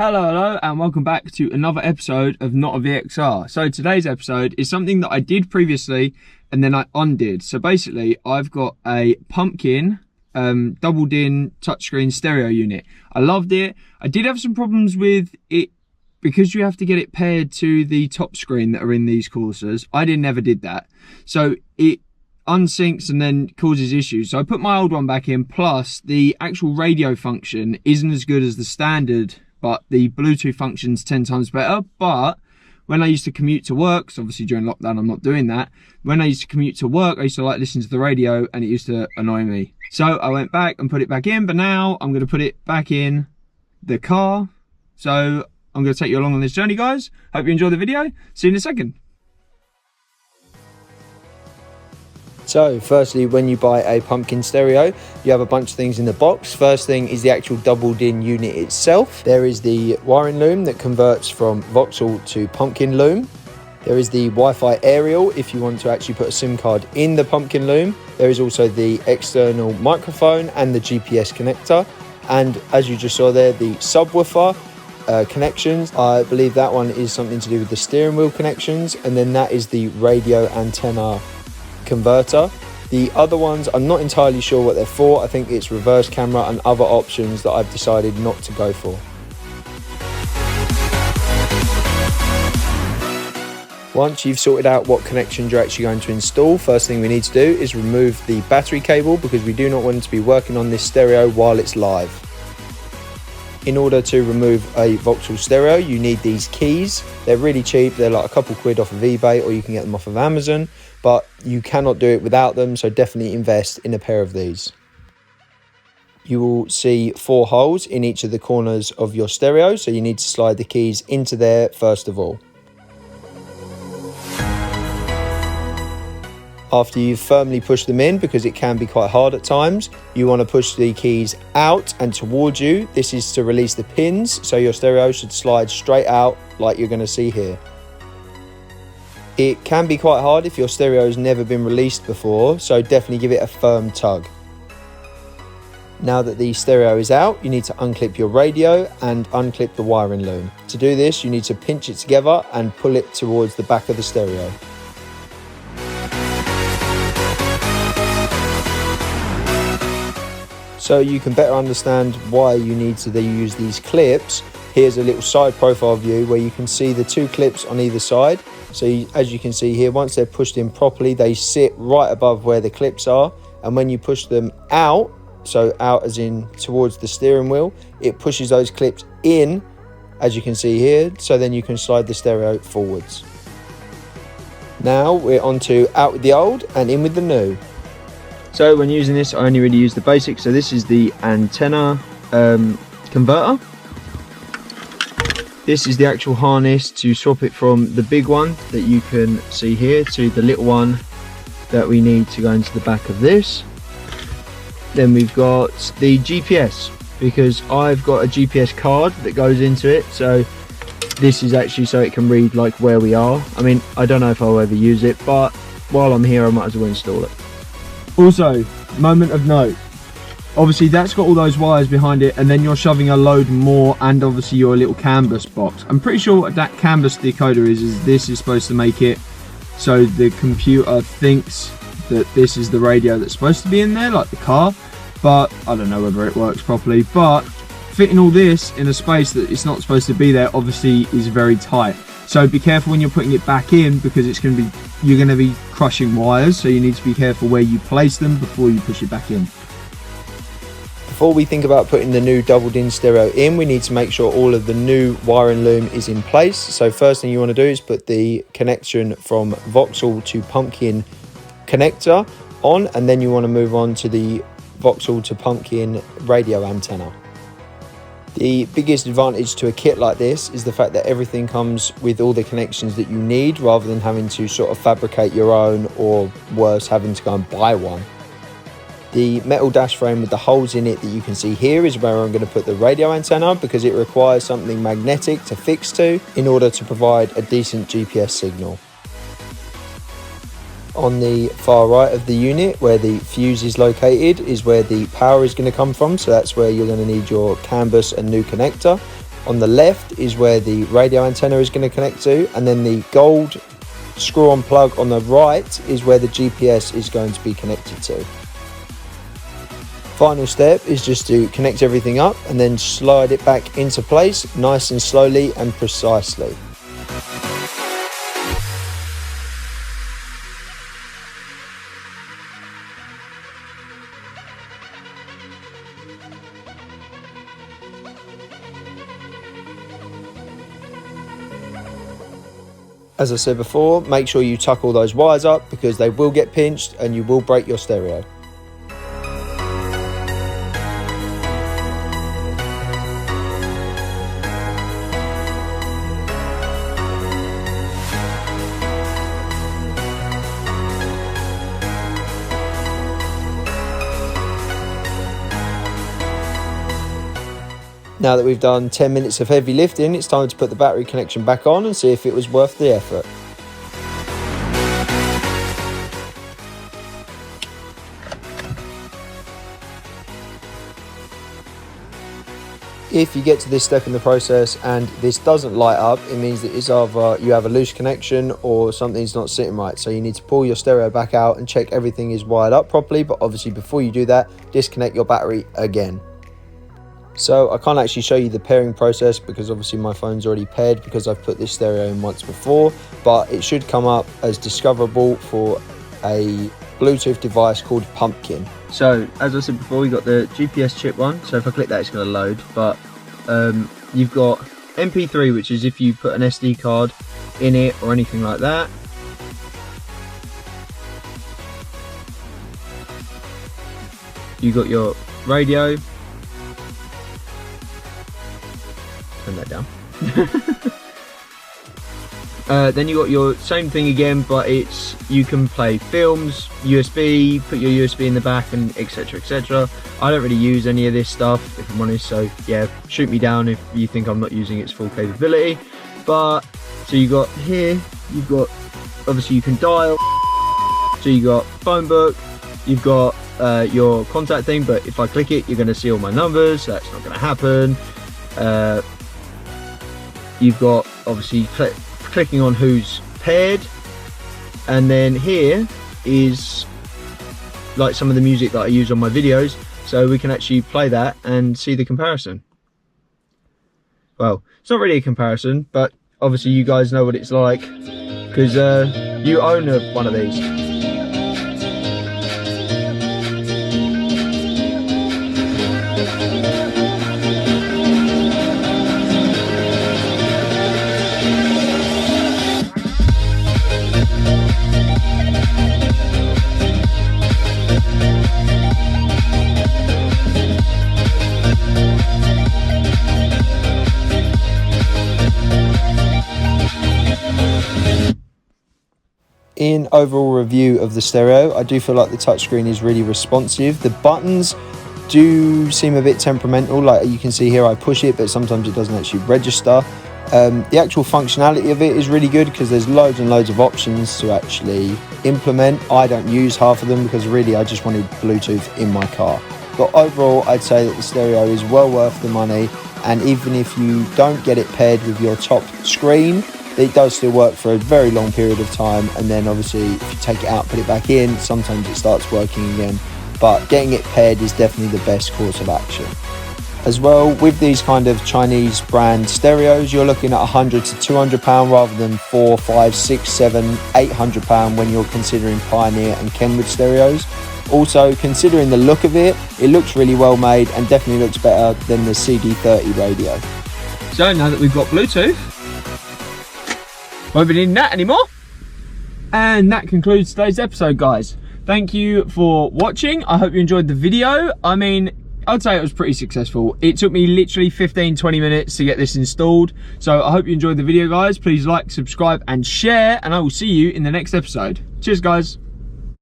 Hello, and welcome back to another episode of NOTaVXR. So today's episode is something that I did previously and then I undid. So basically, I've got a Pumpkin double-din touchscreen stereo unit. I loved it. I did have some problems with it because you have to get it paired to the top screen that are in these Corsas. I never did that. So it unsyncs and then causes issues. So I put my old one back in, plus the actual radio function isn't as good as the standard, but the Bluetooth function's 10 times better. But when I used to commute to work, so obviously during lockdown I'm not doing that, when I used to commute to work I used to like listen to the radio and it used to annoy me. So I went back and put it back in, but now I'm going to put it back in the car. So I'm going to take you along on this journey, guys. Hope you enjoy the video. See you in a second. So firstly, when you buy a Pumpkin stereo, you have a bunch of things in the box. First thing is the actual double-din unit itself. There is the wiring loom that converts from Vauxhall to Pumpkin loom. There is the Wi-Fi aerial if you want to actually put a SIM card in the Pumpkin loom. There is also the external microphone and the GPS connector. And as you just saw there, the subwoofer connections. I believe that one is something to do with the steering wheel connections. And then that is the radio antenna converter. The other ones, I'm not entirely sure what they're for. I think it's reverse camera and other options that I've decided not to go for. Once you've sorted out what connections you're actually going to install, first thing we need to do is remove the battery cable, because we do not want to be working on this stereo while it's live. In order to remove a Vauxhall stereo, you need these keys. They're really cheap. They're like a couple quid off of eBay, or you can get them off of Amazon, but you cannot do it without them, so definitely invest in a pair of these. You will see 4 holes in each of the corners of your stereo, so you need to slide the keys into there first of all. After you've firmly pushed them in, because it can be quite hard at times, you want to push the keys out and towards you. This is to release the pins, so your stereo should slide straight out like you're going to see here. It can be quite hard if your stereo has never been released before, so definitely give it a firm tug. Now that the stereo is out, you need to unclip your radio and unclip the wiring loom. To do this, you need to pinch it together and pull it towards the back of the stereo. So you can better understand why you need to use these clips. Here's a little side profile view where you can see the 2 clips on either side. So as you can see here, once they're pushed in properly, they sit right above where the clips are. And when you push them out, so out as in towards the steering wheel, it pushes those clips in, as you can see here. So then you can slide the stereo forwards. Now we're on to out with the old and in with the new. So when using this, I only really use the basics. So this is the antenna converter. This is the actual harness to swap it from the big one that you can see here to the little one that we need to go into the back of this. Then we've got the GPS, because I've got a GPS card that goes into it. So this is actually so it can read like where we are. I mean, I don't know if I'll ever use it, but while I'm here I might as well install it. Also, moment of note, obviously that's got all those wires behind it, and then you're shoving a load more, and obviously your little canvas box. I'm pretty sure what that canvas decoder is this is supposed to make it so the computer thinks that this is the radio that's supposed to be in there, like the car, but I don't know whether it works properly. But fitting all this in a space that it's not supposed to be there obviously is very tight. So be careful when you're putting it back in, because you're going to be crushing wires, so you need to be careful where you place them before you push it back in. Before we think about putting the new double-din stereo in, we need to make sure all of the new wiring loom is in place. So first thing you want to do is put the connection from Vauxhall to Pumpkin connector on, and then you want to move on to the Vauxhall to Pumpkin radio antenna. The biggest advantage to a kit like this is the fact that everything comes with all the connections that you need, rather than having to sort of fabricate your own, or worse, having to go and buy one. The metal dash frame with the holes in it that you can see here is where I'm going to put the radio antenna, because it requires something magnetic to fix to in order to provide a decent GPS signal. On the far right of the unit, where the fuse is located, is where the power is going to come from, so that's where you're going to need your CAN bus and new connector. On the left is where the radio antenna is going to connect to, and then the gold screw-on plug on the right is where the GPS is going to be connected to. Final step is just to connect everything up and then slide it back into place nice and slowly and precisely. As I said before, make sure you tuck all those wires up because they will get pinched and you will break your stereo. Now that we've done 10 minutes of heavy lifting, it's time to put the battery connection back on and see if it was worth the effort. If you get to this step in the process and this doesn't light up, it means that it's either you have a loose connection or something's not sitting right. So you need to pull your stereo back out and check everything is wired up properly. But obviously before you do that, disconnect your battery again. So I can't actually show you the pairing process because obviously my phone's already paired because I've put this stereo in once before, but it should come up as discoverable for a Bluetooth device called Pumpkin. So as I said before, we got the GPS chip one, so if I click that it's going to load, but you've got MP3, which is if you put an SD card in it or anything like that. You got your radio. Turn that down. Then you got your same thing again, but it's you can play films, USB, put your USB in the back, and etc, etc. I don't really use any of this stuff, if I'm honest, so yeah, shoot me down if you think I'm not using its full capability. But so you got here, you've got obviously you can dial, so you got phone book, you've got your contact thing, but if I click it you're going to see all my numbers, so that's not going to happen. You've got obviously clicking on who's paired, and then here is like some of the music that I use on my videos, so we can actually play that and see the comparison. Well, it's not really a comparison, but obviously you guys know what it's like because you own one of these. In overall review of the stereo, I do feel like the touchscreen is really responsive. The buttons do seem a bit temperamental, like you can see here I push it but sometimes it doesn't actually register. The actual functionality of it is really good because there's loads and loads of options to actually implement. I don't use half of them because really I just wanted Bluetooth in my car. But overall I'd say that the stereo is well worth the money, and even if you don't get it paired with your top screen, it does still work for a very long period of time, and then obviously if you take it out, put it back in, sometimes it starts working again. But getting it paired is definitely the best course of action. As well, with these kind of Chinese brand stereos, you're looking at £100 to £200 rather than £400, £500, £600, £700, £800 when you're considering Pioneer and Kenwood stereos. Also, considering the look of it, it looks really well made and definitely looks better than the CD30 radio. So now that we've got Bluetooth, won't be needing that anymore. And that concludes today's episode, guys. Thank you for watching. I hope you enjoyed the video. I mean, I'd say it was pretty successful. It took me literally 15-20 minutes to get this installed. So I hope you enjoyed the video, guys. Please like, subscribe and share, and I will see you in the next episode. Cheers, guys.